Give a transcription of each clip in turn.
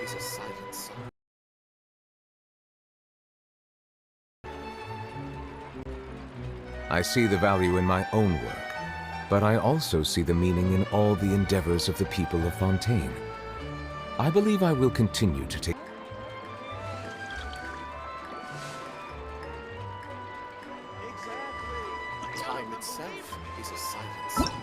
is a silent song. I see the value in my own work, but I also see the meaning in all the endeavors of the people of Fontaine. I believe I will continue to take... Time itself is a silent song.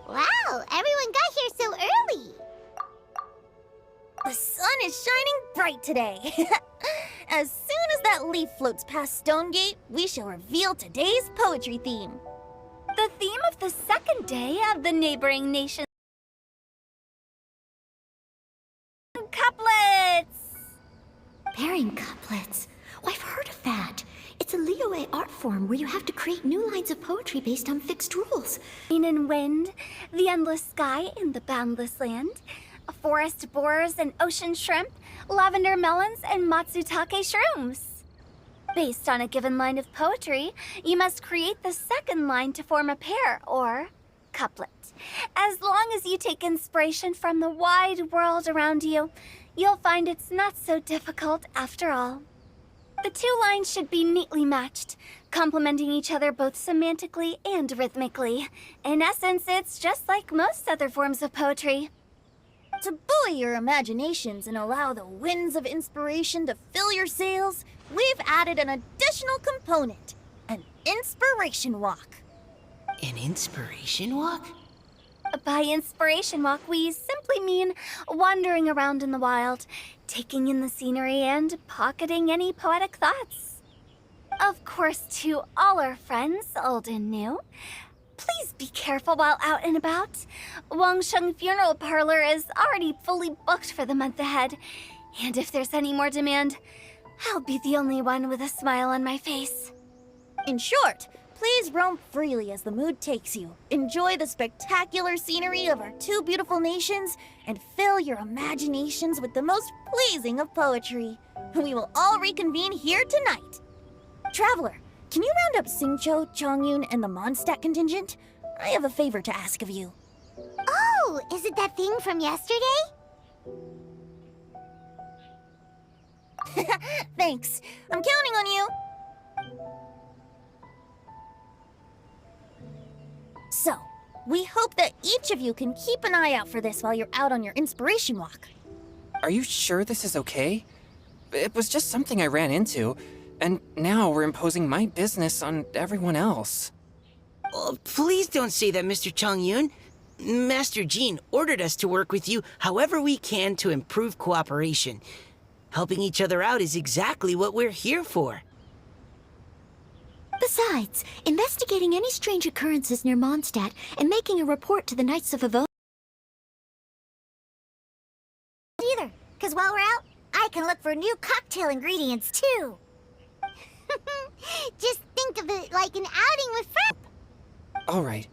Wow, everyone got here so early! The sun is shining bright today. As soon as that leaf floats past Stonegate, we shall reveal today's poetry theme. The theme of the second day of the neighboring nation. Couplets! Pairing couplets. Oh, I've heard of that. It's a Liyue art form where you have to create new lines of poetry based on fixed rules. Rain and wind, the endless sky and the boundless land, forest borers and ocean shrimp, lavender melons and matsutake shrooms. Based on a given line of poetry, you must create the second line to form a pair, or couplet. As long as you take inspiration from the wide world around you, you'll find it's not so difficult after all. The two lines should be neatly matched, complementing each other both semantically and rhythmically. In essence, it's just like most other forms of poetry. To buoy your imaginations and allow the winds of inspiration to fill your sails, we've added an additional component, an inspiration walk. An inspiration walk? By inspiration walk, we simply mean wandering around in the wild, taking in the scenery and pocketing any poetic thoughts. Of course, to all our friends, old and new, please be careful while out and about. Wangsheng Funeral Parlor is already fully booked for the month ahead, and if there's any more demand, I'll be the only one with a smile on my face. In short, please roam freely as the mood takes you. Enjoy the spectacular scenery of our two beautiful nations, and fill your imaginations with the most pleasing of poetry. We will all reconvene here tonight. Traveler, can you round up Xingqiu, Chongyun, and the Mondstadt contingent? I have a favor to ask of you. Oh, is it that thing from yesterday? Thanks. I'm counting on you. So, we hope that each of you can keep an eye out for this while you're out on your inspiration walk. Are you sure this is okay? It was just something I ran into, and now we're imposing my business on everyone else. Oh, please don't say that, Mr. Chongyun. Master Jean ordered us to work with you however we can to improve cooperation. Helping each other out is exactly what we're here for. Besides, investigating any strange occurrences near Mondstadt and making a report to the Knights of Avo... Either, because while we're out, I can look for new cocktail ingredients, too. Just think of it like an outing with friends. All right,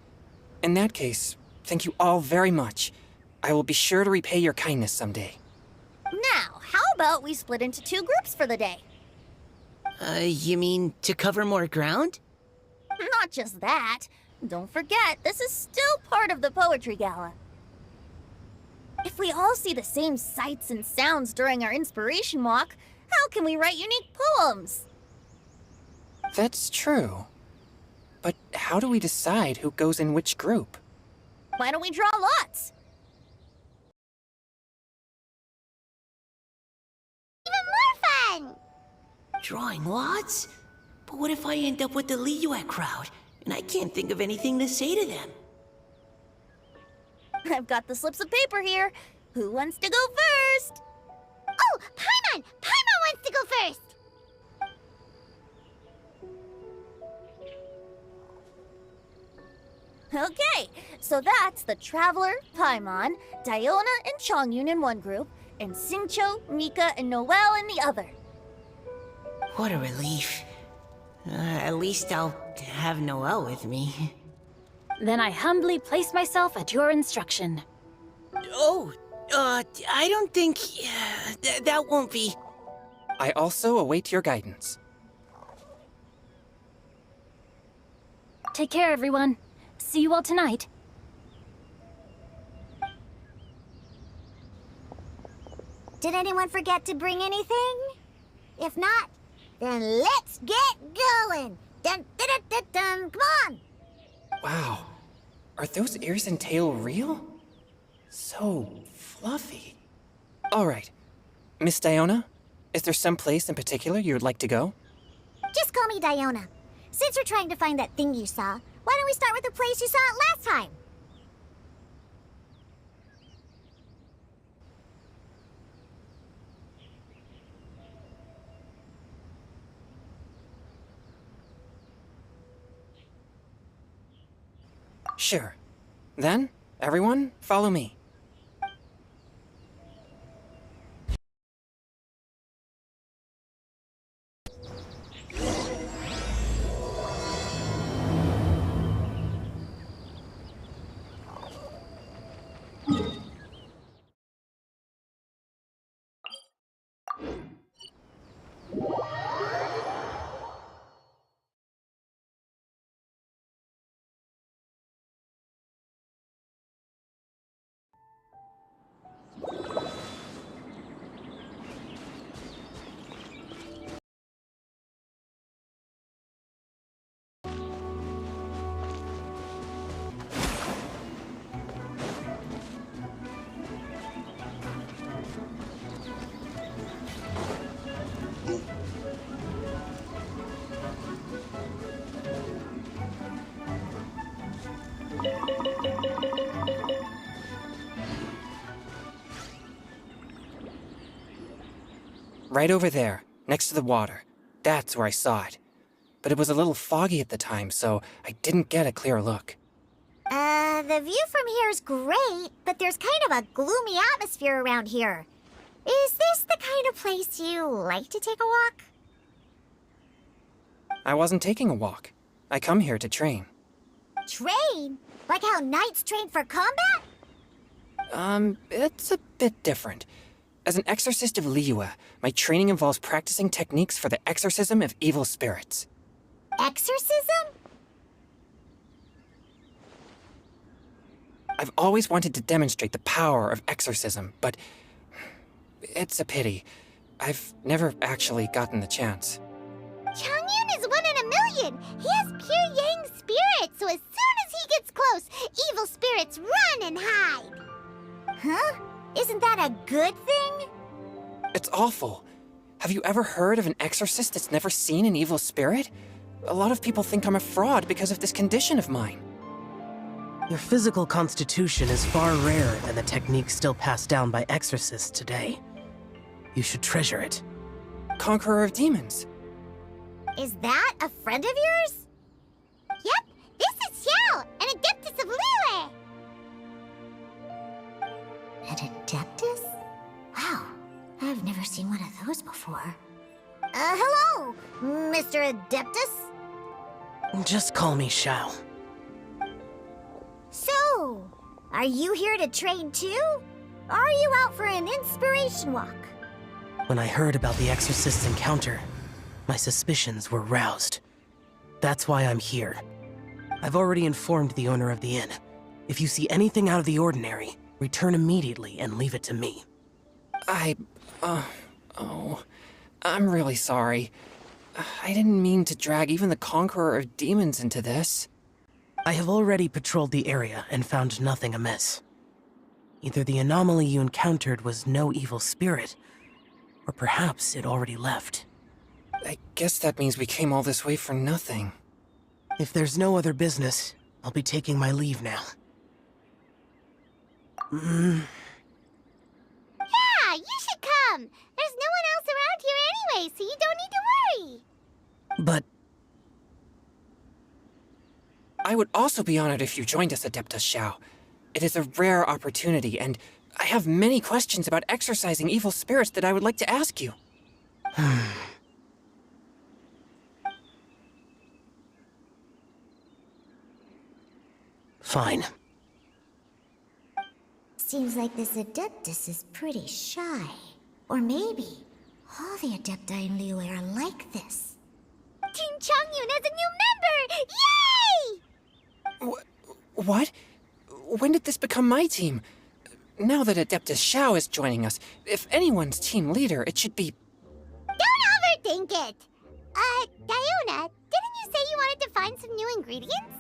In that case, thank you all very much. I will be sure to repay your kindness someday. Now, how about we split into 2 groups for the day? You mean to cover more ground? Not just that. Don't forget, this is still part of the Poetry Gala. If we all see the same sights and sounds during our inspiration walk, how can we write unique poems? That's true. But how do we decide who goes in which group? Why don't we draw lots? Even more fun! Drawing lots? But what if I end up with the Liyue crowd, and I can't think of anything to say to them? I've got the slips of paper here. Who wants to go first? Oh, Paimon! Paimon wants to go first! Okay, so that's the Traveler, Paimon, Diona, and Chongyun in one group, and Xingqiu, Mika, and Noelle in the other. What a relief. At least I'll have Noelle with me. Then I humbly place myself at your instruction. Oh, I don't think... that won't be... I also await your guidance. Take care, everyone. See you all tonight. Did anyone forget to bring anything? If not, then let's get going! Dun dun dun dun dun! Come on! Wow. Are those ears and tail real? So fluffy. All right. Miss Diona, is there some place in particular you would like to go? Just call me Diona. Since we're trying to find that thing you saw, why don't we start with the place you saw it last time? Sure. Then, everyone, follow me. Right over there, next to the water. That's where I saw it. But it was a little foggy at the time, so I didn't get a clear look. The view from here is great, but there's kind of a gloomy atmosphere around here. Is this the kind of place you like to take a walk? I wasn't taking a walk. I come here to train. Train? Like how knights train for combat? It's a bit different. As an exorcist of Liyue, my training involves practicing techniques for the exorcism of evil spirits. Exorcism? I've always wanted to demonstrate the power of exorcism, but it's a pity. I've never actually gotten the chance. Chongyun is 1 in a million! He has pure yang spirit, so as soon as he gets close, evil spirits run and hide! Huh? Isn't that a good thing? It's awful. Have you ever heard of an exorcist that's never seen an evil spirit? A lot of people think I'm a fraud because of this condition of mine. Your physical constitution is far rarer than the techniques still passed down by exorcists today. You should treasure it. Conqueror of demons. Is that a friend of yours? Yep, this is Xiao, an adeptus of Liyue! An adeptus? Wow, I've never seen one of those before. Hello, Mr. Adeptus? Just call me Xiao. So, are you here to train too? Or are you out for an inspiration walk? When I heard about the Exorcist's encounter, my suspicions were roused. That's why I'm here. I've already informed the owner of the inn. If you see anything out of the ordinary, return immediately and leave it to me. I'm really sorry. I didn't mean to drag even the Conqueror of Demons into this. I have already patrolled the area and found nothing amiss. Either the anomaly you encountered was no evil spirit, or perhaps it already left. I guess that means we came all this way for nothing. If there's no other business, I'll be taking my leave now. Yeah, you should come! There's no one else around here anyway, so you don't need to worry! But I would also be honored if you joined us, Adeptus Xiao. It is a rare opportunity, and I have many questions about exorcising evil spirits that I would like to ask you. fine. Seems like this Adeptus is pretty shy. Or maybe all the Adepti in Liyue are like this. Team Changyun has a new member! Yay! What? When did this become my team? Now that Adeptus Xiao is joining us, if anyone's team leader, it should be... Don't overthink it! Diona, didn't you say you wanted to find some new ingredients?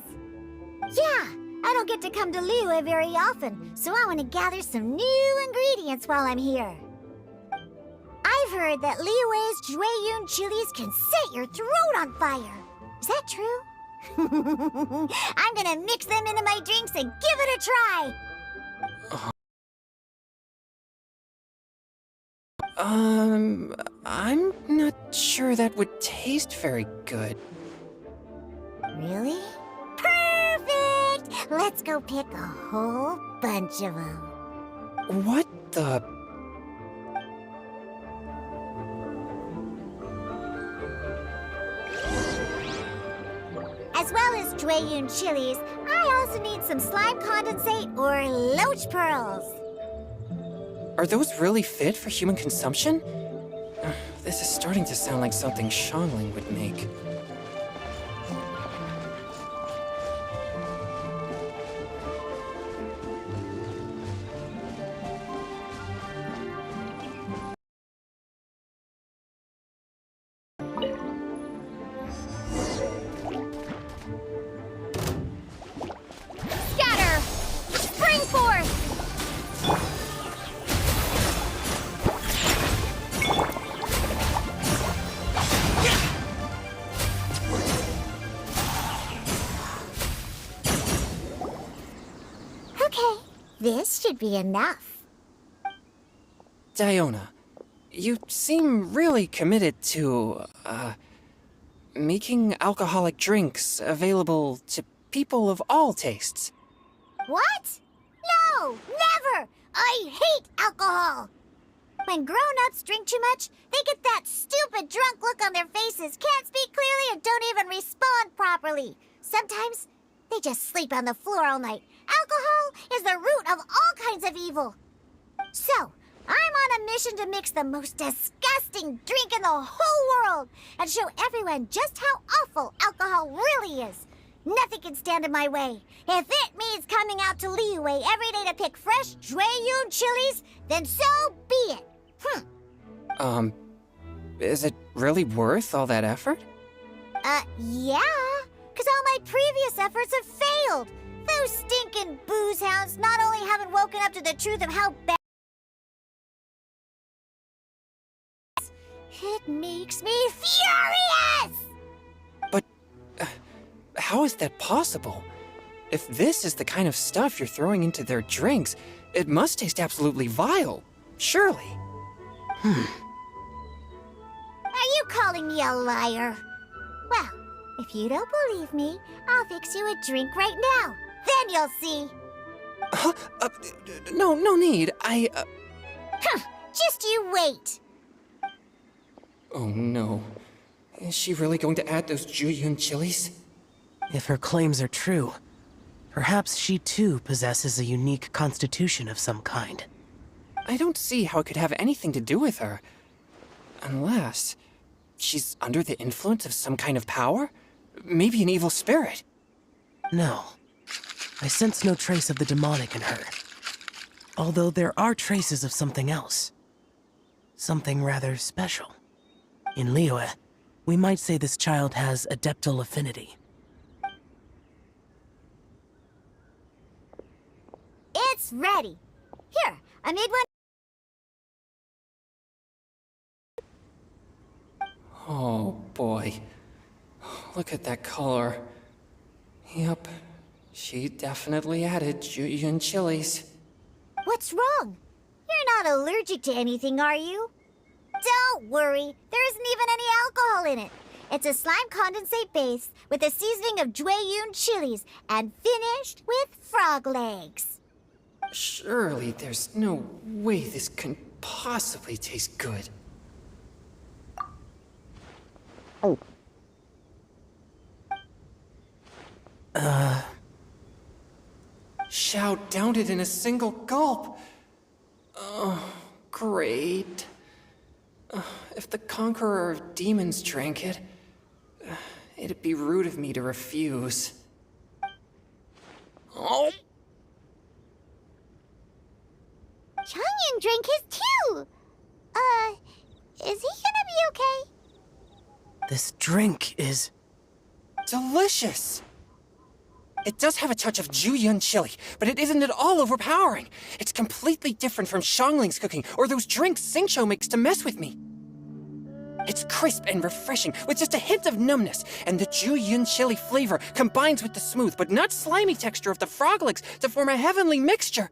Yeah, I don't get to come to Liyue very often, so I want to gather some new ingredients while I'm here. I've heard that Liyue's Jueyun chilies can set your throat on fire. Is that true? I'm gonna mix them into my drinks and give it a try! I'm not sure that would taste very good. Really? Perfect! Let's go pick a whole bunch of them. What the... As well as Jueyun chilies, I also need some slime condensate or loach pearls. Are those really fit for human consumption? This is starting to sound like something Xiangling would make. Scatter! Spring forth! Okay, this should be enough. Diona, you seem really committed to, making alcoholic drinks available to people of all tastes. What? No, never! I hate alcohol! When grown-ups drink too much, they get that stupid drunk look on their faces, can't speak clearly, and don't even respond properly. Sometimes, they just sleep on the floor all night. Alcohol is the root of all kinds of evil. So, I'm on a mission to mix the most disgusting drink in the whole world and show everyone just how awful alcohol really is. Nothing can stand in my way. If it means coming out to Liyue every day to pick fresh Jueyun chilies, then so be it. Is it really worth all that effort? Yeah. 'Cause all my previous efforts have failed. Those stinking booze hounds not only haven't woken up to the truth of how bad... It makes me furious! But how is that possible? If this is the kind of stuff you're throwing into their drinks, it must taste absolutely vile. Surely. Are you calling me a liar? Well, if you don't believe me, I'll fix you a drink right now. Then you'll see. No need. Just you wait. Oh no. Is she really going to add those Jueyun chilies? If her claims are true, Perhaps she too possesses a unique constitution of some kind. I don't see how it could have anything to do with her. Unless she's under the influence of some kind of power? Maybe an evil spirit. No. I sense no trace of the demonic in her. Although there are traces of something else. Something rather special. In Liyue, we might say this child has adeptal affinity. It's ready. Here, I made one. Oh boy. Look at that color. Yep. She definitely added Julian chilies. What's wrong? You're not allergic to anything, are you? Don't worry, there isn't even any alcohol in it. It's a slime condensate base with a seasoning of Jueyun chilies and finished with frog legs. Surely there's no way this can possibly taste good. Xiao downed it in a single gulp. Oh, great. If the Conqueror of Demons drank it, it'd be rude of me to refuse. Oh! Changyun drank his too. Is he gonna be okay? This drink is... delicious! It does have a touch of Jueyun chili, but it isn't at all overpowering. It's completely different from Xiangling's cooking or those drinks Xingqiu makes to mess with me. It's crisp and refreshing, with just a hint of numbness, and the Jueyun chili flavor combines with the smooth but not slimy texture of the frog legs to form a heavenly mixture.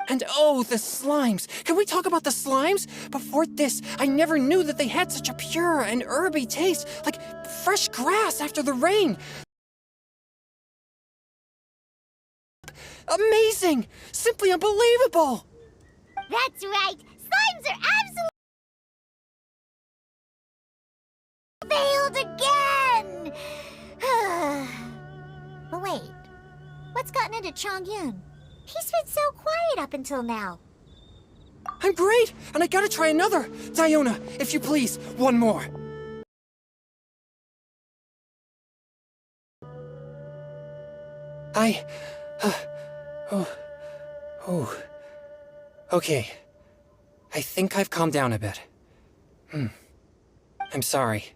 And oh, the slimes! Can we talk about the slimes? Before this, I never knew that they had such a pure and herby taste, like fresh grass after the rain. Amazing! Simply unbelievable! That's right. Slimes are absolutely failed again. But wait, what's gotten into Changyun? He's been so quiet up until now. I'm great, and I gotta try another. Diona, if you please, one more. Okay. I think I've calmed down a bit. I'm sorry.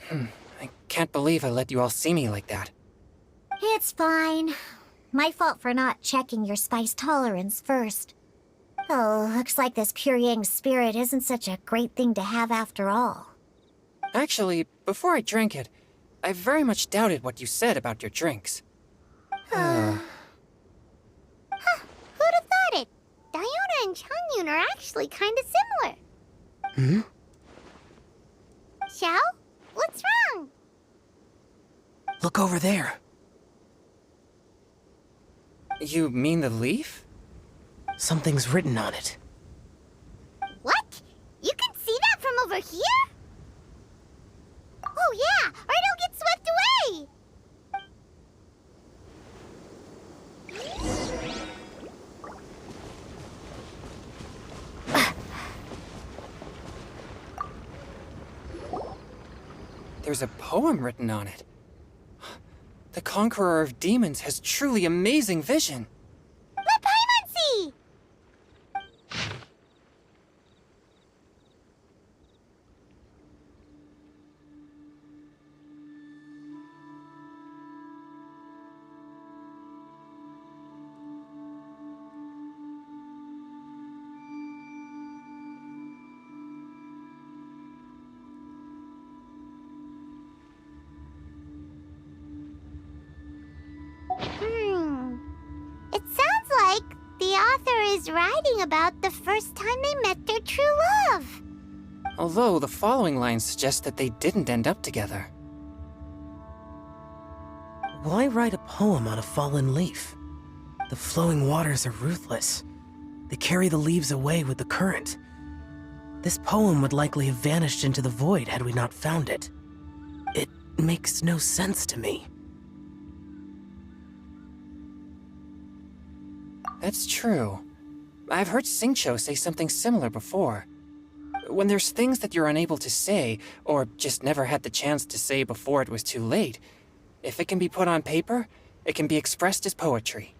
I can't believe I let you all see me like that. It's fine. My fault for not checking your spice tolerance first. Oh, looks like this pure yang spirit isn't such a great thing to have after all. Actually, before I drank it, I very much doubted what you said about your drinks. Who'd have thought it? Diona and Changyun are actually kind of similar. Xiao? What's wrong? Look over there. You mean the leaf? Something's written on it. What? You can see that from over here? Oh yeah, or it'll get swept away! There's a poem written on it. The Conqueror of Demons has truly amazing vision. Let Paimon see! It sounds like the author is writing about the first time they met their true love. Although the following lines suggest that they didn't end up together. Why write a poem on a fallen leaf? The flowing waters are ruthless. They carry the leaves away with the current. This poem would likely have vanished into the void had we not found it. It makes no sense to me. That's true. I've heard Singcho say something similar before. When there's things that you're unable to say, or just never had the chance to say before it was too late, if it can be put on paper, it can be expressed as poetry.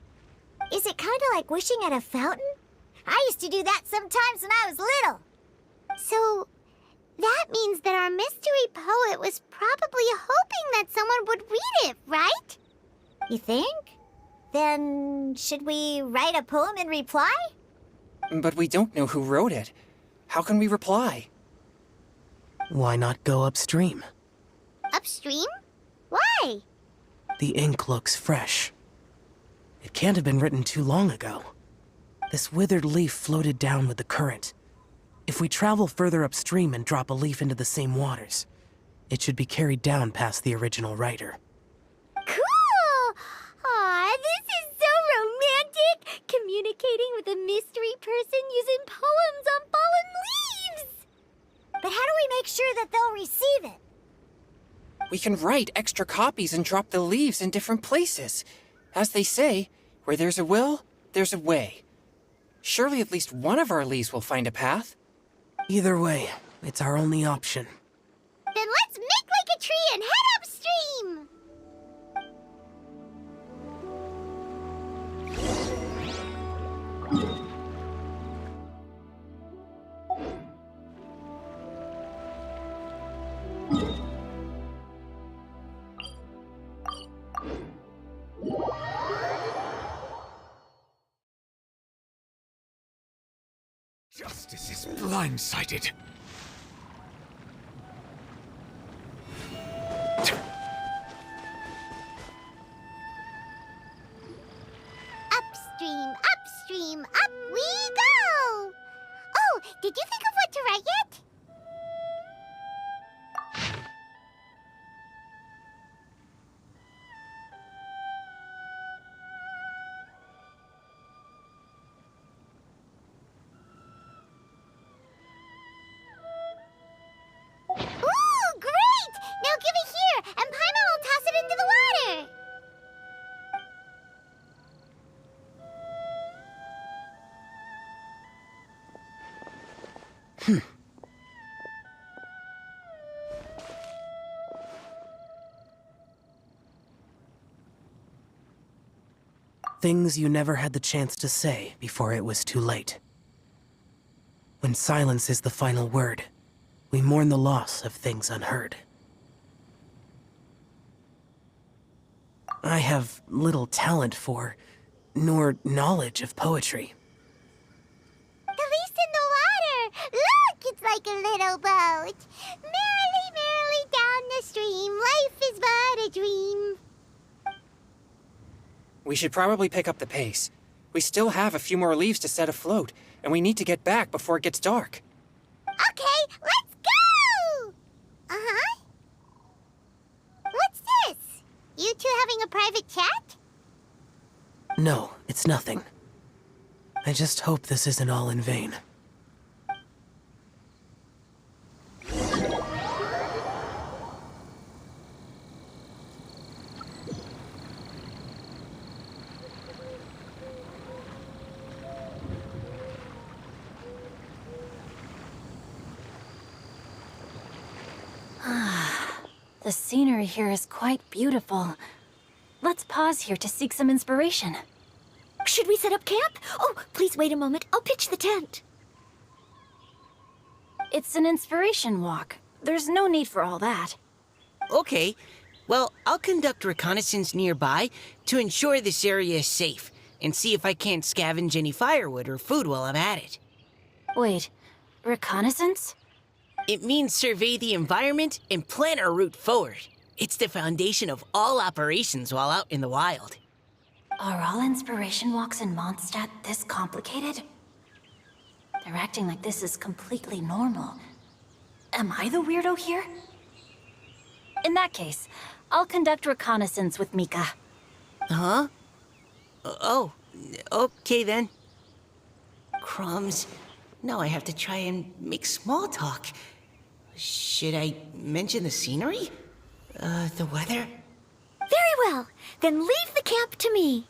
Is it kind of like wishing at a fountain? I used to do that sometimes when I was little. So, that means that our mystery poet was probably hoping that someone would read it, right? You think? Then, should we write a poem in reply? But we don't know who wrote it. How can we reply? Why not go upstream? Upstream? Why? The ink looks fresh. It can't have been written too long ago. This withered leaf floated down with the current. If we travel further upstream and drop a leaf into the same waters, it should be carried down past the original writer. Cool! Aw, this is so romantic! Communicating with a mystery person using poems on fallen leaves! But how do we make sure that they'll receive it? We can write extra copies and drop the leaves in different places. As they say, where there's a will, there's a way. Surely at least one of our leaves will find a path. Either way, it's our only option. Then let's make like a tree and head upstream! Justice is blindsided. Upstream, upstream, up we go! Oh, did you think of what to write yet? Ooh, great! Now give it here, and Paimon will toss it into the water! Things you never had the chance to say before it was too late. When silence is the final word, we mourn the loss of things unheard. I have little talent for, nor knowledge of poetry. The least in the water! Look, it's like a little boat! Merrily, merrily down the stream, life is but a dream. We should probably pick up the pace. We still have a few more leaves to set afloat, and we need to get back before it gets dark. Okay, let's go! Uh-huh. What's this? You two having a private chat? No, it's nothing. I just hope this isn't all in vain. The scenery here is quite beautiful. Let's pause here to seek some inspiration. Should we set up camp? Oh, please wait a moment. I'll pitch the tent. It's an inspiration walk. There's no need for all that. Okay. Well, I'll conduct reconnaissance nearby to ensure this area is safe, and see if I can't scavenge any firewood or food while I'm at it. Wait, reconnaissance? It means survey the environment and plan our route forward. It's the foundation of all operations while out in the wild. Are all inspiration walks in Mondstadt this complicated? They're acting like this is completely normal. Am I the weirdo here? In that case, I'll conduct reconnaissance with Mika. Huh? Oh, okay then. Crumbs. Now I have to try and make small talk. Should I mention the scenery? The weather? Very well. Then leave the camp to me.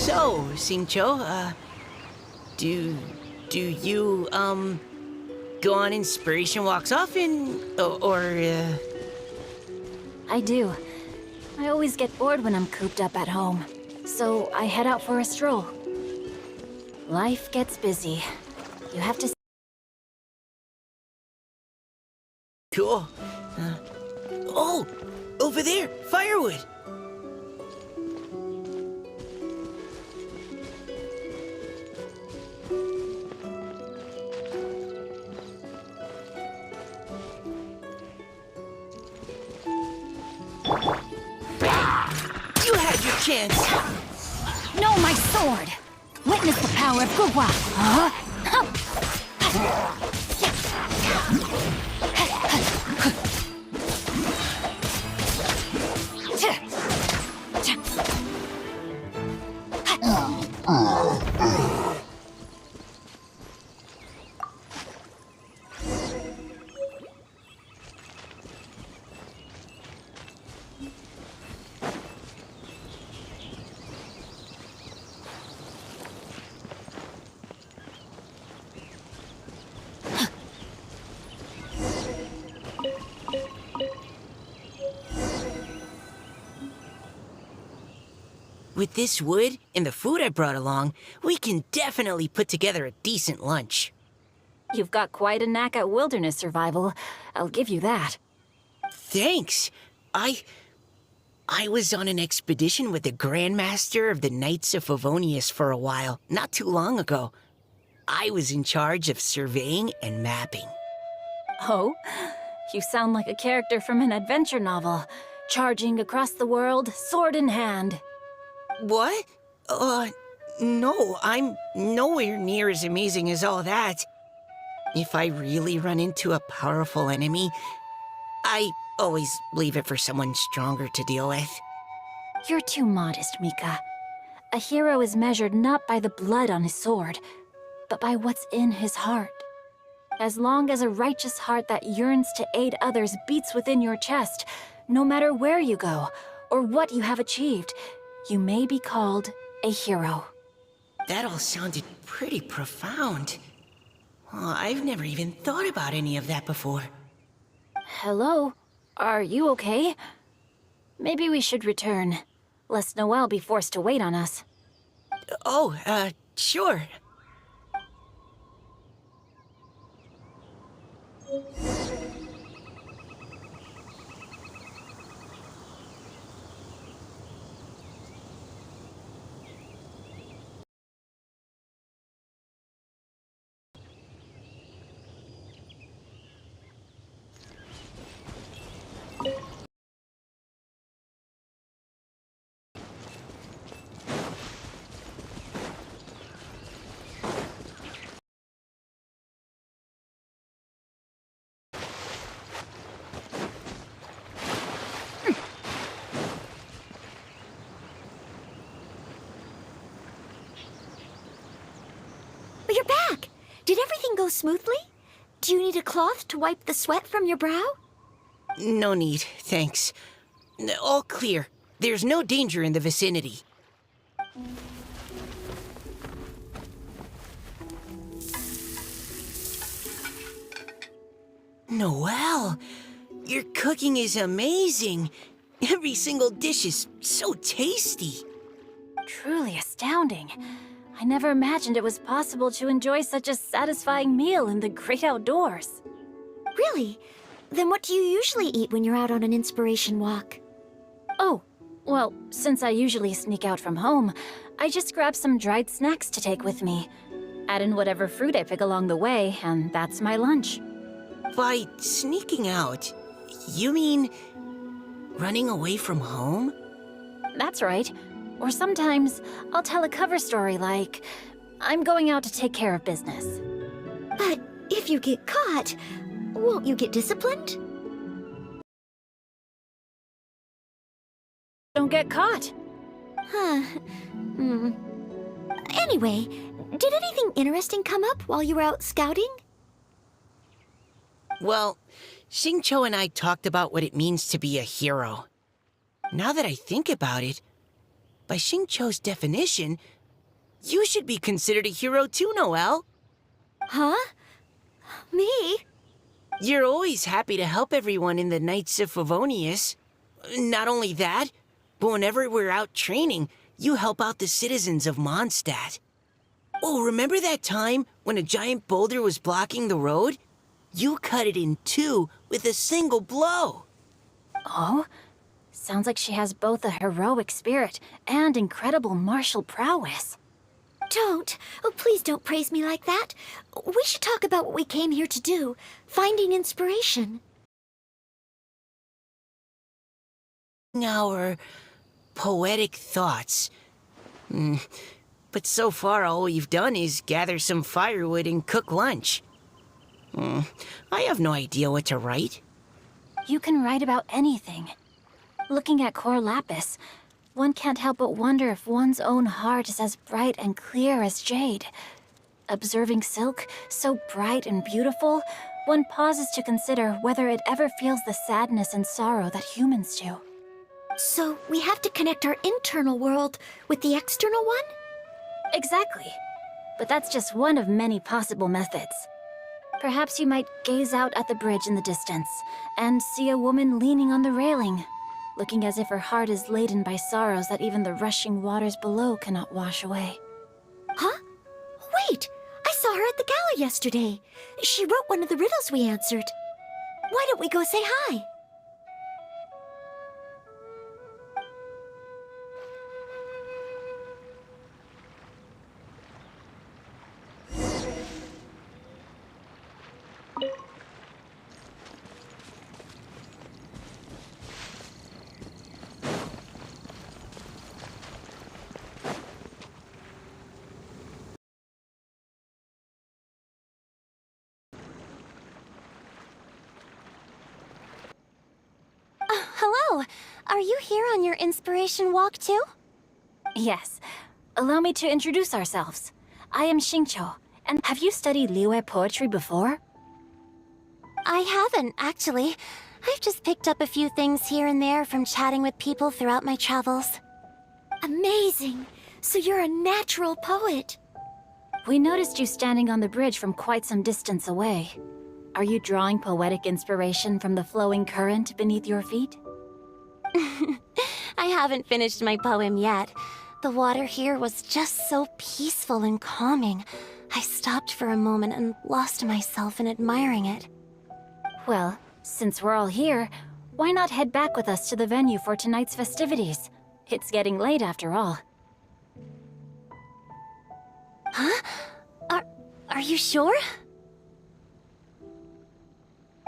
So, Xingqiu, do you, go on inspiration walks often? I do. I always get bored when I'm cooped up at home, so I head out for a stroll. Life gets busy. You have to... Cool. Oh! Over there! Firewood! You had your chance! No, my sword! Witness the power of Gugwa! With this wood and the food I brought along, we can definitely put together a decent lunch. You've got quite a knack at wilderness survival. I'll give you that. Thanks. I was on an expedition with the Grandmaster of the Knights of Favonius for a while, not too long ago. I was in charge of surveying and mapping. Oh? You sound like a character from an adventure novel. Charging across the world, sword in hand. What? No, I'm nowhere near as amazing as all that. If I really run into a powerful enemy, I always leave it for someone stronger to deal with. You're too modest, Mika. A hero is measured not by the blood on his sword, but by what's in his heart. As long as a righteous heart that yearns to aid others beats within your chest, no matter where you go or what you have achieved, you may be called a hero. That all sounded pretty profound. Well, I've never even thought about any of that before. Hello? Are you okay? Maybe we should return, lest Noelle be forced to wait on us. Oh, sure. You're back! Did everything go smoothly? Do you need a cloth to wipe the sweat from your brow? No need, thanks. All clear. There's no danger in the vicinity. Noelle, your cooking is amazing. Every single dish is so tasty. Truly astounding. I never imagined it was possible to enjoy such a satisfying meal in the great outdoors. Really? Then what do you usually eat when you're out on an inspiration walk? Oh, well, since I usually sneak out from home, I just grab some dried snacks to take with me. Add in whatever fruit I pick along the way, and that's my lunch. By sneaking out, you mean running away from home? That's right. Or sometimes, I'll tell a cover story like, I'm going out to take care of business. But if you get caught, won't you get disciplined? Don't get caught. Huh. Anyway, did anything interesting come up while you were out scouting? Well, Xingqiu and I talked about what it means to be a hero. Now that I think about it, by Xingqiu's definition, You should be considered a hero too, Noelle. Huh? Me? You're always happy to help everyone in the Knights of Favonius. Not only that, but whenever we're out training, you help out the citizens of Mondstadt. Oh, remember that time when a giant boulder was blocking the road? You cut it in two with a single blow. Oh? Sounds like she has both a heroic spirit and incredible martial prowess. Don't. Oh, please don't praise me like that. We should talk about what we came here to do. Finding inspiration. Our poetic thoughts. But so far, all we've done is gather some firewood and cook lunch. I have no idea what to write. You can write about anything. Looking at Cor Lapis, one can't help but wonder if one's own heart is as bright and clear as jade. Observing silk, so bright and beautiful, one pauses to consider whether it ever feels the sadness and sorrow that humans do. So we have to connect our internal world with the external one? Exactly. But that's just one of many possible methods. Perhaps you might gaze out at the bridge in the distance and see a woman leaning on the railing, looking as if her heart is laden by sorrows that even the rushing waters below cannot wash away. Huh? Wait! I saw her at the gala yesterday. She wrote one of the riddles we answered. Why don't we go say hi? Hello. Are you here on your inspiration walk too? Yes. Allow me to introduce ourselves. I am Xingqiu, and have you studied Liyue poetry before? I haven't, actually. I've just picked up a few things here and there from chatting with people throughout my travels. Amazing! So you're a natural poet. We noticed you standing on the bridge from quite some distance away. Are you drawing poetic inspiration from the flowing current beneath your feet? I haven't finished my poem yet. The water here was just so peaceful and calming. I stopped for a moment and lost myself in admiring it. Well, since we're all here, why not head back with us to the venue for tonight's festivities? It's getting late after all. Huh? Are you sure?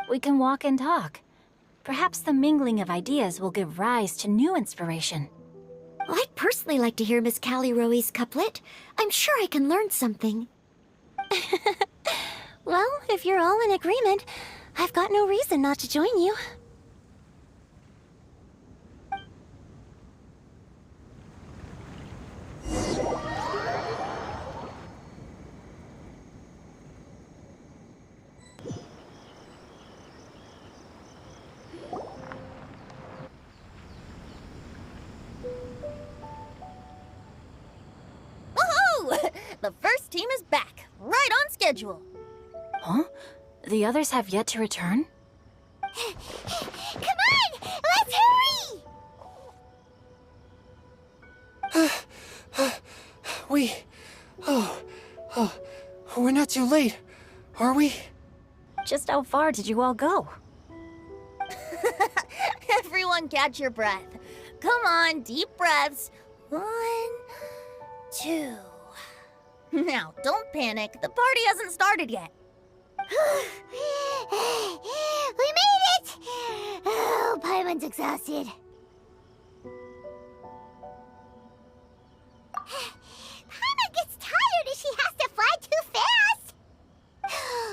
We can walk and talk. Perhaps the mingling of ideas will give rise to new inspiration. I'd personally like to hear Miss Callie Rowe's couplet. I'm sure I can learn something. Well, if you're all in agreement, I've got no reason not to join you. Woohoo! The first team is back, right on schedule. Huh? The others have yet to return? Come on! Let's hurry! We're not too late, are we? Just how far did you all go? Everyone catch your breath. Come on, deep breaths. 1, 2. Now, don't panic. The party hasn't started yet. We made it! Oh, Paimon's exhausted. Paimon gets tired if she has to fly too fast.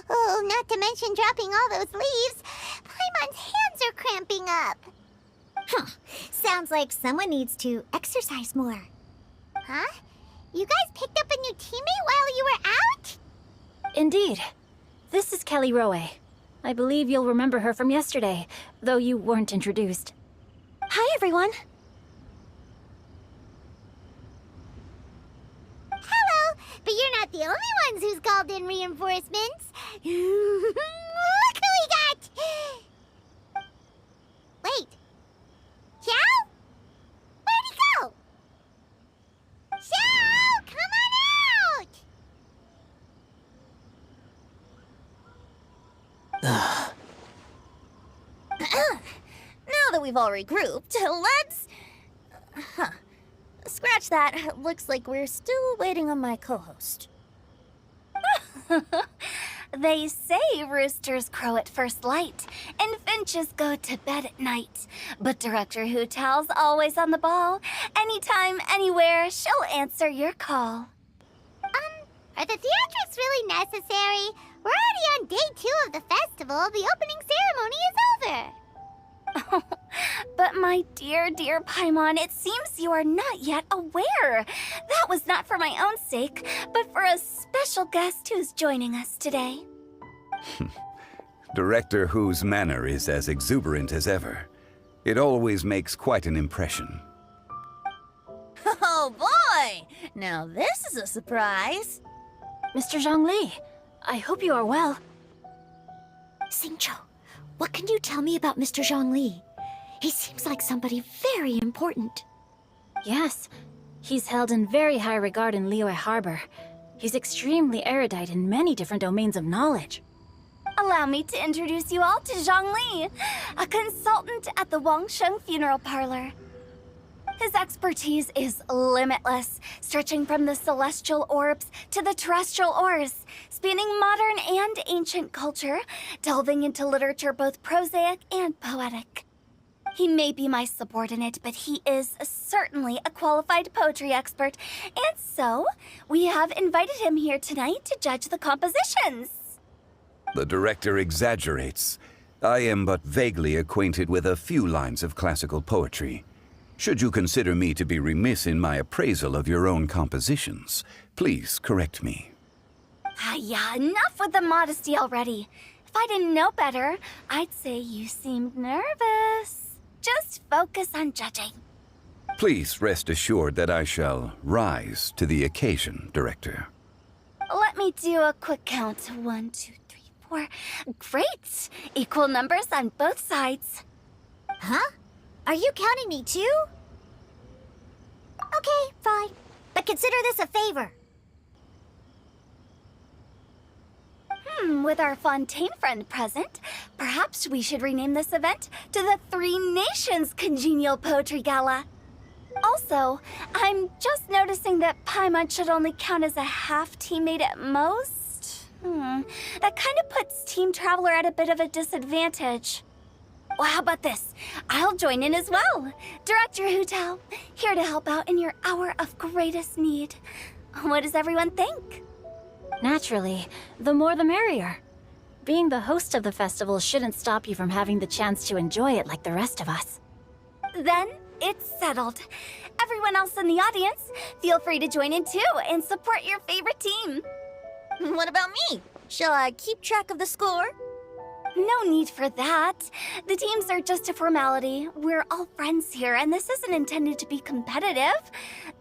Oh, not to mention dropping all those leaves. Paimon's hands are cramping up. Huh. Sounds like someone needs to exercise more. Huh? You guys picked up a new teammate while you were out? Indeed. This is Callie Rowe. I believe you'll remember her from yesterday, though you weren't introduced. Hi, everyone. Hello! But you're not the only ones who's called in reinforcements. Look who we got! Wait. Xiao? Where'd he go? Xiao, come on out! Now that we've all regrouped, let's... Scratch that. Looks like we're still waiting on my co-host. They say roosters crow at first light, and finches go to bed at night. But Director Hu Tao's always on the ball. Anytime, anywhere, she'll answer your call. Are the theatrics really necessary? We're already on day 2 of the festival. The opening ceremony is over. But my dear, dear Paimon, it seems you are not yet aware. That was not for my own sake, but for a special guest who's joining us today. Director Hu's manner is as exuberant as ever. It always makes quite an impression. Oh boy! Now this is a surprise. Mr. Zhongli, I hope you are well. Xingqiu, what can you tell me about Mr. Zhongli? He seems like somebody very important. Yes, he's held in very high regard in Liyue Harbor. He's extremely erudite in many different domains of knowledge. Allow me to introduce you all to Zhongli, a consultant at the Wangsheng Funeral Parlor. His expertise is limitless, stretching from the celestial orbs to the terrestrial ores, spanning modern and ancient culture, delving into literature both prosaic and poetic. He may be my subordinate, but he is certainly a qualified poetry expert, and so we have invited him here tonight to judge the compositions. The director exaggerates. I am but vaguely acquainted with a few lines of classical poetry. Should you consider me to be remiss in my appraisal of your own compositions, please correct me. Yeah, enough with the modesty already. If I didn't know better, I'd say you seemed nervous. Just focus on judging. Please rest assured that I shall rise to the occasion, Director. Let me do a quick count. 1, 2, 3, 4. Great! Equal numbers on both sides. Huh? Are you counting me too? Okay, fine. But consider this a favor. With our Fontaine friend present, perhaps we should rename this event to the Three Nations Congenial Poetry Gala. Also, I'm just noticing that Paimon should only count as a half teammate at most. That kind of puts Team Traveler at a bit of a disadvantage. Well, how about this? I'll join in as well. Director Hu Tao, here to help out in your hour of greatest need. What does everyone think? Naturally, the more the merrier. Being the host of the festival shouldn't stop you from having the chance to enjoy it like the rest of us. Then it's settled. Everyone else in the audience, feel free to join in too and support your favorite team. What about me? Shall I keep track of the score? No need for that. The teams are just a formality. We're all friends here, and this isn't intended to be competitive.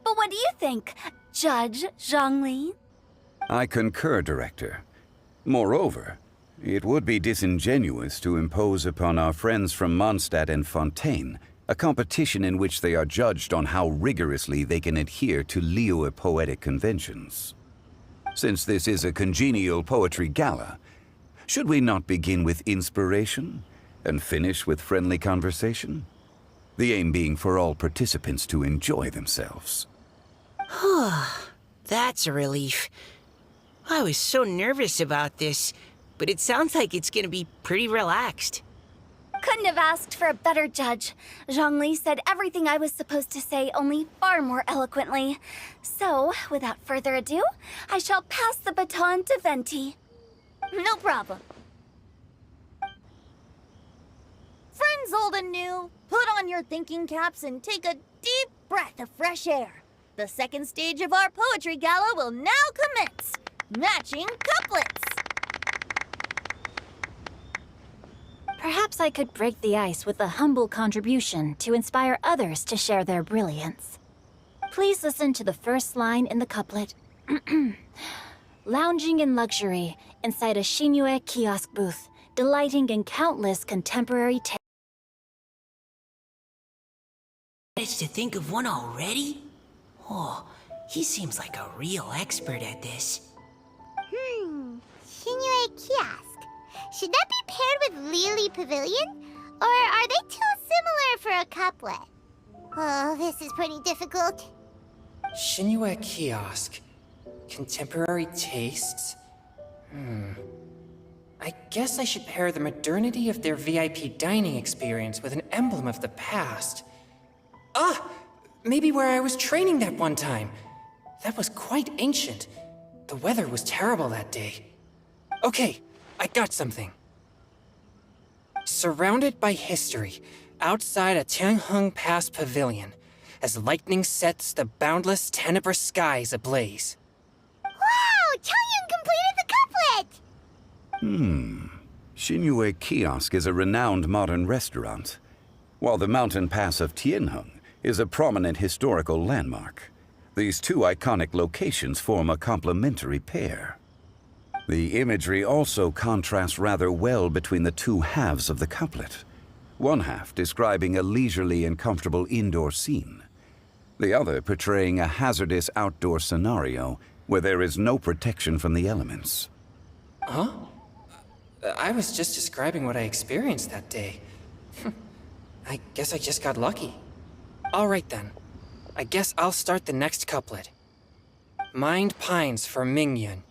But what do you think, Judge Zhongli? I concur, Director. Moreover, it would be disingenuous to impose upon our friends from Mondstadt and Fontaine a competition in which they are judged on how rigorously they can adhere to Liyue poetic conventions. Since this is a congenial poetry gala, should we not begin with inspiration and finish with friendly conversation? The aim being for all participants to enjoy themselves. That's a relief. I was so nervous about this, but it sounds like it's gonna be pretty relaxed. Couldn't have asked for a better judge. Zhongli said everything I was supposed to say, only far more eloquently. So, without further ado, I shall pass the baton to Venti. No problem. Friends old and new, put on your thinking caps and take a deep breath of fresh air. The second stage of our poetry gala will now commence. Matching couplets. Perhaps I could break the ice with a humble contribution to inspire others to share their brilliance. Please listen to the first line in the couplet Lounging in luxury inside a Shinue kiosk booth, delighting in countless contemporary Managed to think of one already? Oh, he seems like a real expert at this. Shinue Kiosk. Should that be paired with Lily Pavilion? Or are they too similar for a couplet? Oh, this is pretty difficult. Shinue Kiosk. Contemporary tastes? I guess I should pair the modernity of their VIP dining experience with an emblem of the past. Ah! Maybe where I was training that one time. That was quite ancient. The weather was terrible that day. Okay, I got something. Surrounded by history, outside a Tianheng Pass pavilion, as lightning sets the boundless tenebrous skies ablaze. Wow! Chongyun completed the couplet! Shinue Kiosk is a renowned modern restaurant, while the mountain pass of Tianheng is a prominent historical landmark. These two iconic locations form a complementary pair. The imagery also contrasts rather well between the two halves of the couplet. One half describing a leisurely and comfortable indoor scene, the other portraying a hazardous outdoor scenario where there is no protection from the elements. Huh? I was just describing what I experienced that day. I guess I just got lucky. All right then. I guess I'll start the next couplet. Mind pines for Mingyun,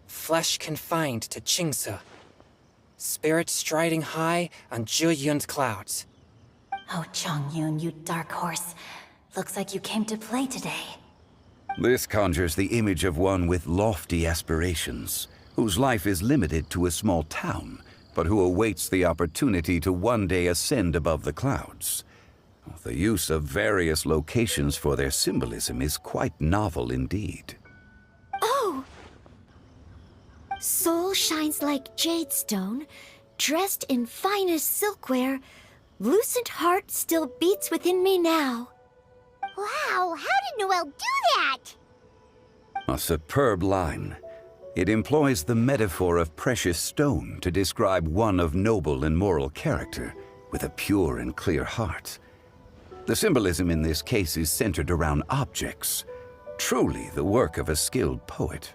flesh confined to Qingse, spirit striding high on Zheyun's clouds. Oh, Chongyun, you dark horse. Looks like you came to play today. This conjures the image of one with lofty aspirations, whose life is limited to a small town, but who awaits the opportunity to one day ascend above the clouds. The use of various locations for their symbolism is quite novel indeed. Oh! Soul shines like jadestone, dressed in finest silkwear. Lucent heart still beats within me now. Wow, how did Noelle do that? A superb line. It employs the metaphor of precious stone to describe one of noble and moral character, with a pure and clear heart. The symbolism in this case is centered around objects, truly the work of a skilled poet.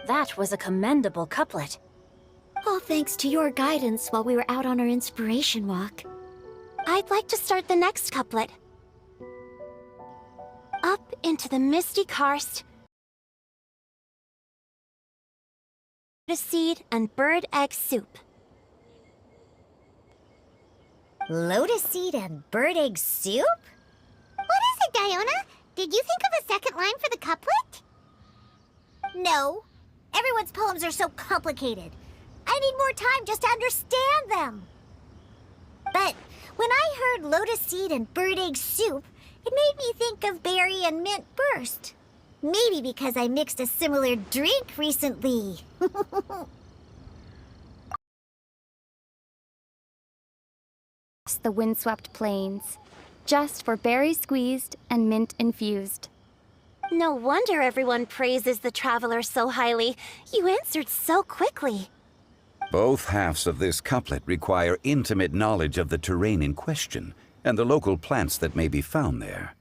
That was a commendable couplet. All thanks to your guidance while we were out on our inspiration walk. I'd like to start the next couplet. Up into the misty karst, lotus seed and bird egg soup. Lotus seed and bird egg soup? What is it, Diona? Did you think of a second line for the couplet? No. Everyone's poems are so complicated. I need more time just to understand them. But when I heard lotus seed and bird egg soup, it made me think of berry and mint burst. Maybe because I mixed a similar drink recently. The windswept plains, just for berries squeezed and mint infused. No wonder everyone praises the traveler so highly. You answered so quickly. Both halves of this couplet require intimate knowledge of the terrain in question and the local plants that may be found there.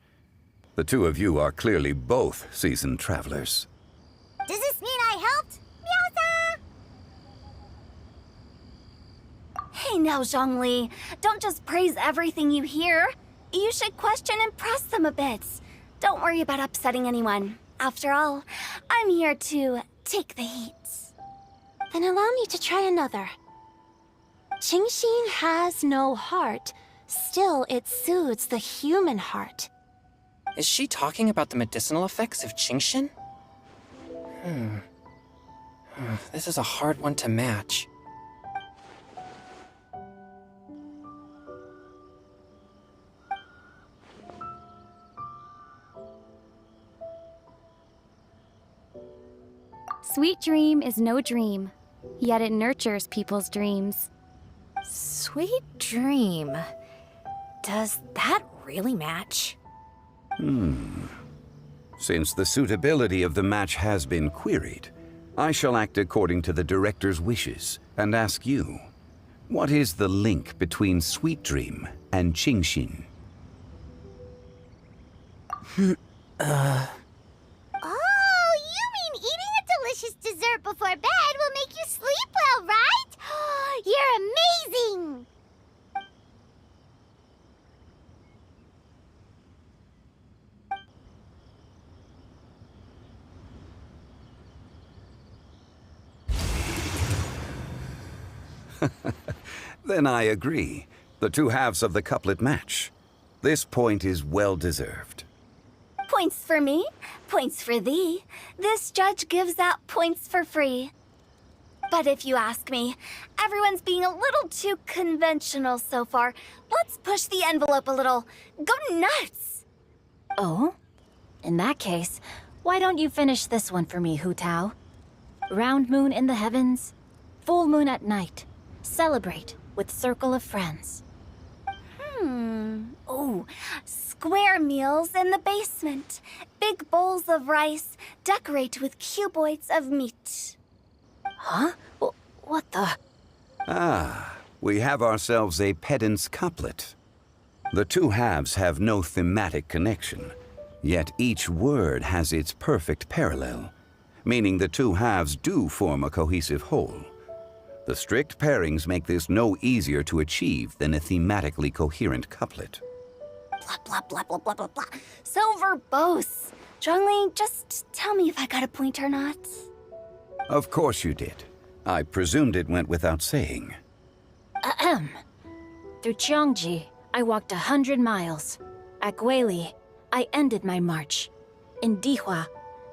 The two of you are clearly both seasoned travelers. Does this mean I helped? Meowza! Hey now, Zhongli, don't just praise everything you hear. You should question and press them a bit. Don't worry about upsetting anyone. After all, I'm here to take the heat. Then allow me to try another. Qingxin has no heart. Still, it soothes the human heart. Is she talking about the medicinal effects of Qingxin? This is a hard one to match. Sweet dream is no dream, yet it nurtures people's dreams. Sweet dream. Does that really match? Since the suitability of the match has been queried, I shall act according to the director's wishes and ask you, what is the link between Sweet Dream and Qingxin? Oh, you mean eating a delicious dessert before bed will make you sleep well, right? You're amazing! Then I agree. The two halves of the couplet match. This point is well deserved. Points for me, points for thee. This judge gives out points for free. But if you ask me, everyone's being a little too conventional so far. Let's push the envelope a little. Go nuts! Oh? In that case, why don't you finish this one for me, Hu Tao? Round moon in the heavens, full moon at night. Celebrate with circle of friends. Oh, square meals in the basement. Big bowls of rice, decorate with cuboids of meat. Huh? What the? Ah, we have ourselves a pedant's couplet. The two halves have no thematic connection, yet each word has its perfect parallel, meaning the two halves do form a cohesive whole. The strict pairings make this no easier to achieve than a thematically coherent couplet. Blah, blah, blah, blah, blah, blah, blah. So verbose. Zhongli, just tell me if I got a point or not. Of course you did. I presumed it went without saying. Ahem. Through Cheongji, I walked 100 miles. At Guili, I ended my march. In Dihua,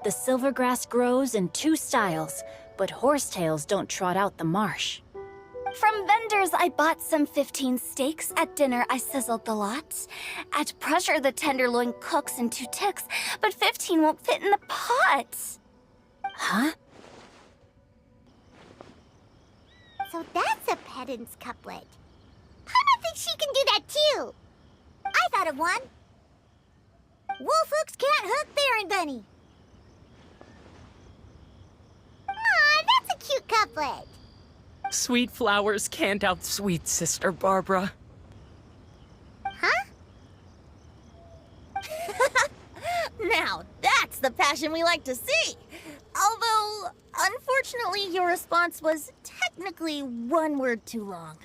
the silver grass grows in two styles, but horsetails don't trot out the marsh. From vendors, I bought some 15 steaks. At dinner, I sizzled the lot. At pressure, the tenderloin cooks in 2 ticks, but 15 won't fit in the pot. Huh? So that's a pedant's couplet. Paimon thinks she can do that too. I thought of one. Wolf hooks can't hook Baron Bunny. Aw, that's a cute couplet. Sweet flowers can't outsweet Sister Barbara. Huh? Now, that's the passion we like to see. Although, unfortunately, your response was technically 1 word too long.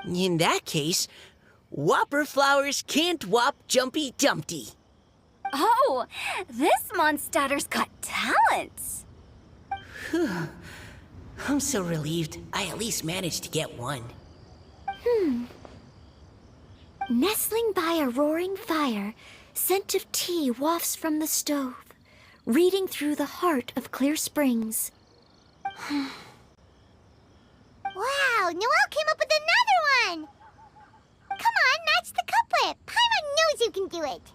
In that case, Whopper flowers can't whop Jumpy Dumpty. Oh, this Mondstadter's got talent. I'm so relieved I at least managed to get one. Nestling by a roaring fire, scent of tea wafts from the stove, reading through the heart of clear springs. Wow, Noelle came up with another one! Come on, match the couplet. Paimon knows you can do it.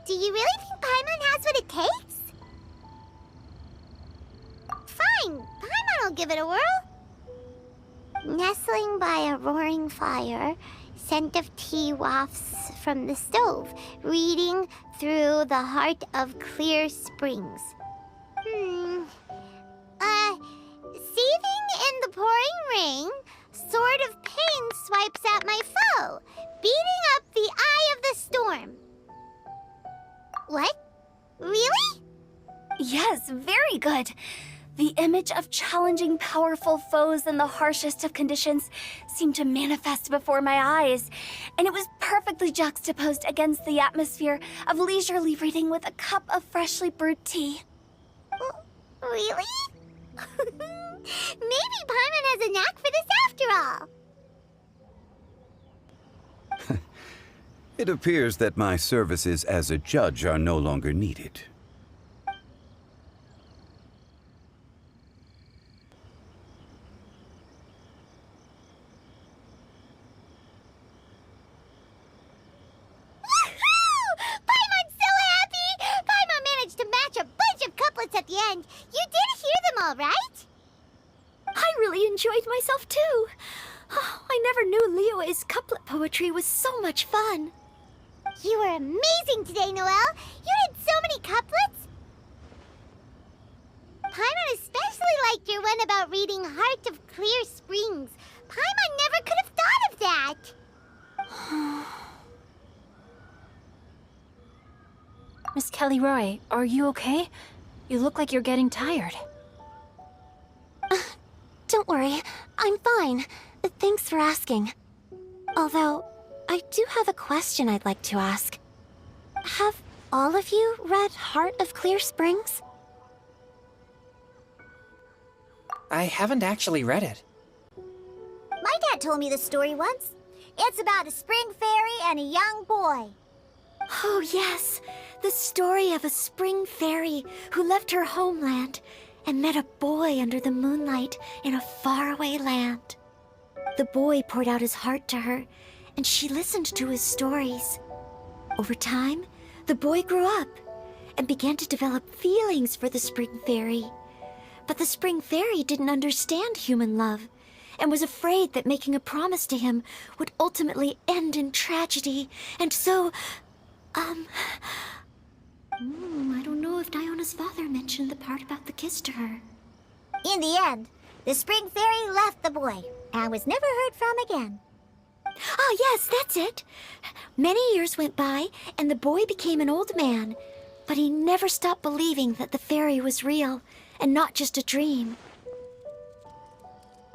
Do you really think Paimon has what it takes? Fine, Paimon will give it a whirl. Nestling by a roaring fire, scent of tea wafts from the stove, reading through the heart of clear springs. Seething in the pouring rain, sword of pain swipes at my foe, beating up the eye of the storm. What? Really? Yes, very good. The image of challenging powerful foes in the harshest of conditions seemed to manifest before my eyes, and it was perfectly juxtaposed against the atmosphere of leisurely reading with a cup of freshly brewed tea. Really? Maybe Paimon has a knack for this after all. It appears that my services as a judge are no longer needed. Paimon's so happy! Paimon managed to match a bunch of couplets at the end. You did hear them all, right? I really enjoyed myself too. Oh, I never knew Liyue's couplet poetry was so much fun. You were amazing today, Noelle. You did so many couplets. Paimon especially liked your one about reading Heart of Clear Springs. Paimon never could have thought of that. Miss Kelly Roy, are you okay? You look like you're getting tired. Don't worry, I'm fine. Thanks for asking. Although, I do have a question I'd like to ask. Have all of you read Heart of Clear Springs? I haven't actually read it. My dad told me the story once. It's about a spring fairy and a young boy. Oh, yes. The story of a spring fairy who left her homeland and met a boy under the moonlight in a faraway land. The boy poured out his heart to her, and she listened to his stories. Over time, the boy grew up and began to develop feelings for the spring fairy. But the spring fairy didn't understand human love and was afraid that making a promise to him would ultimately end in tragedy. And so, I don't know if Diona's father mentioned the part about the kiss to her. In the end, the spring fairy left the boy and was never heard from again. Ah, yes, that's it. Many years went by, and the boy became an old man, but he never stopped believing that the fairy was real and not just a dream.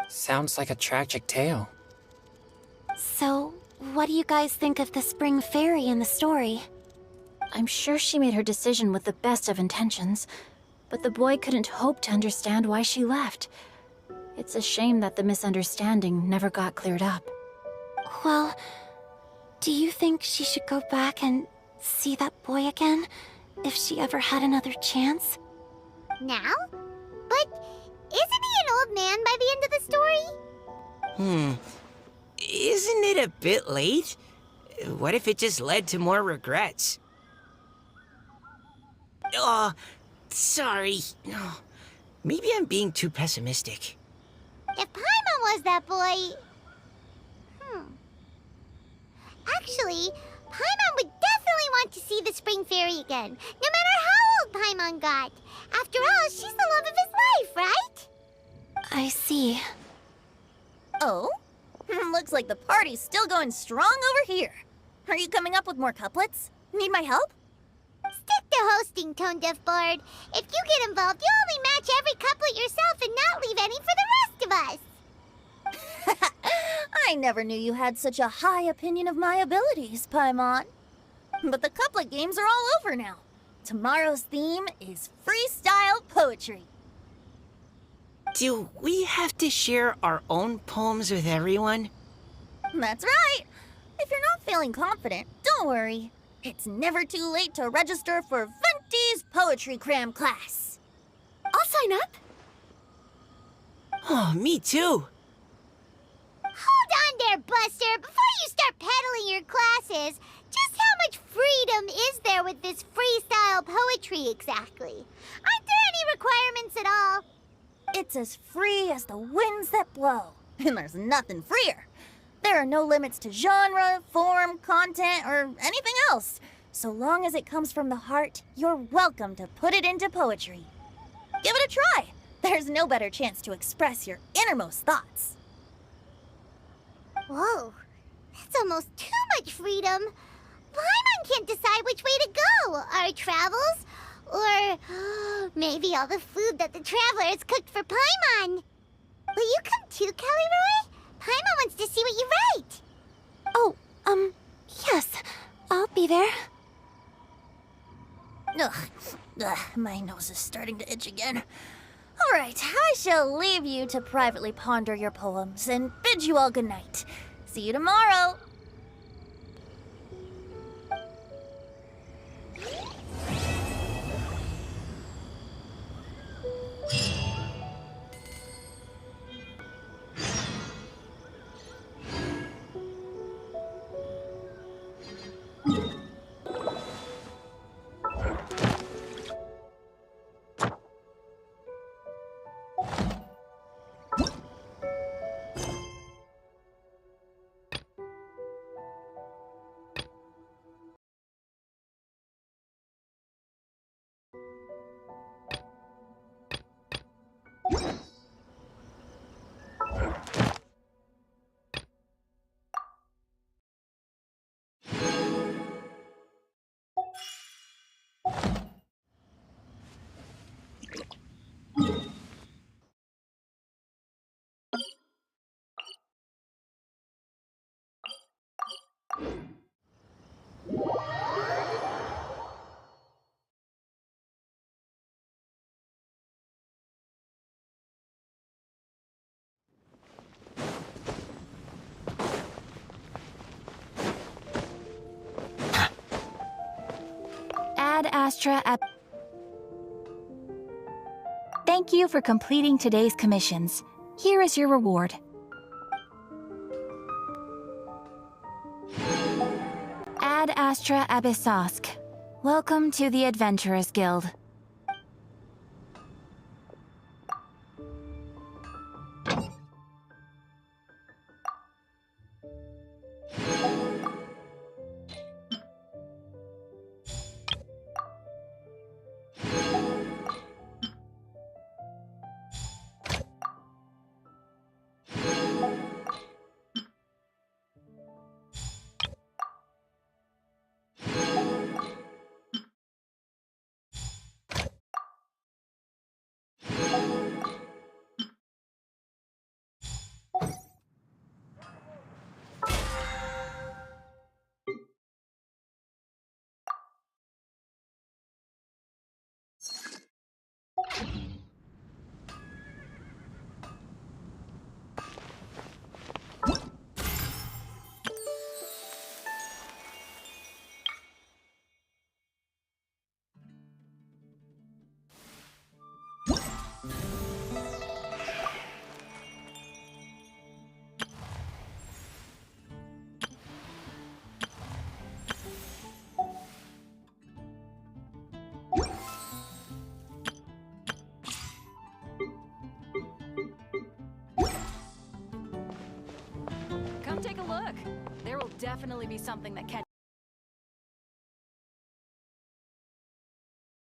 Sounds like a tragic tale. So, what do you guys think of the spring fairy in the story? I'm sure she made her decision with the best of intentions, but the boy couldn't hope to understand why she left. It's a shame that the misunderstanding never got cleared up. Well, do you think she should go back and see that boy again, if she ever had another chance? Now? But isn't he an old man by the end of the story? Isn't it a bit late? What if it just led to more regrets? Oh, sorry. Oh, maybe I'm being too pessimistic. If Paimon was that boy... Actually, Paimon would definitely want to see the spring fairy again, no matter how old Paimon got. After all, she's the love of his life, right? I see. Oh? Looks like the party's still going strong over here. Are you coming up with more couplets? Need my help? Stick to hosting, Tone Deaf Bard. If you get involved, you'll only match every couplet yourself and not leave any for the rest of us. I never knew you had such a high opinion of my abilities, Paimon. But the couplet games are all over now. Tomorrow's theme is freestyle poetry. Do we have to share our own poems with everyone? That's right. If you're not feeling confident, don't worry. It's never too late to register for Venti's Poetry Cram class. I'll sign up. Oh, me too. Hold on there, Buster. Before you start peddling your classes, just how much freedom is there with this freestyle poetry exactly? Aren't there any requirements at all? It's as free as the winds that blow, and there's nothing freer. There are no limits to genre, form, content, or anything else. So long as it comes from the heart, you're welcome to put it into poetry. Give it a try. There's no better chance to express your innermost thoughts. Whoa, that's almost too much freedom. Paimon can't decide which way to go. Our travels, or maybe all the food that the travelers cooked for Paimon. Will you come too, Kelly Roy? Paimon wants to see what you write. Oh, yes. I'll be there. Ugh, my nose is starting to itch again. All right, I shall leave you to privately ponder your poems and bid you all good night. See you tomorrow. Astra Thank you for completing today's commissions. Here is your reward. Ad Astra Abyssosk. Welcome to the Adventurers Guild. Come take a look. There will definitely be something that catches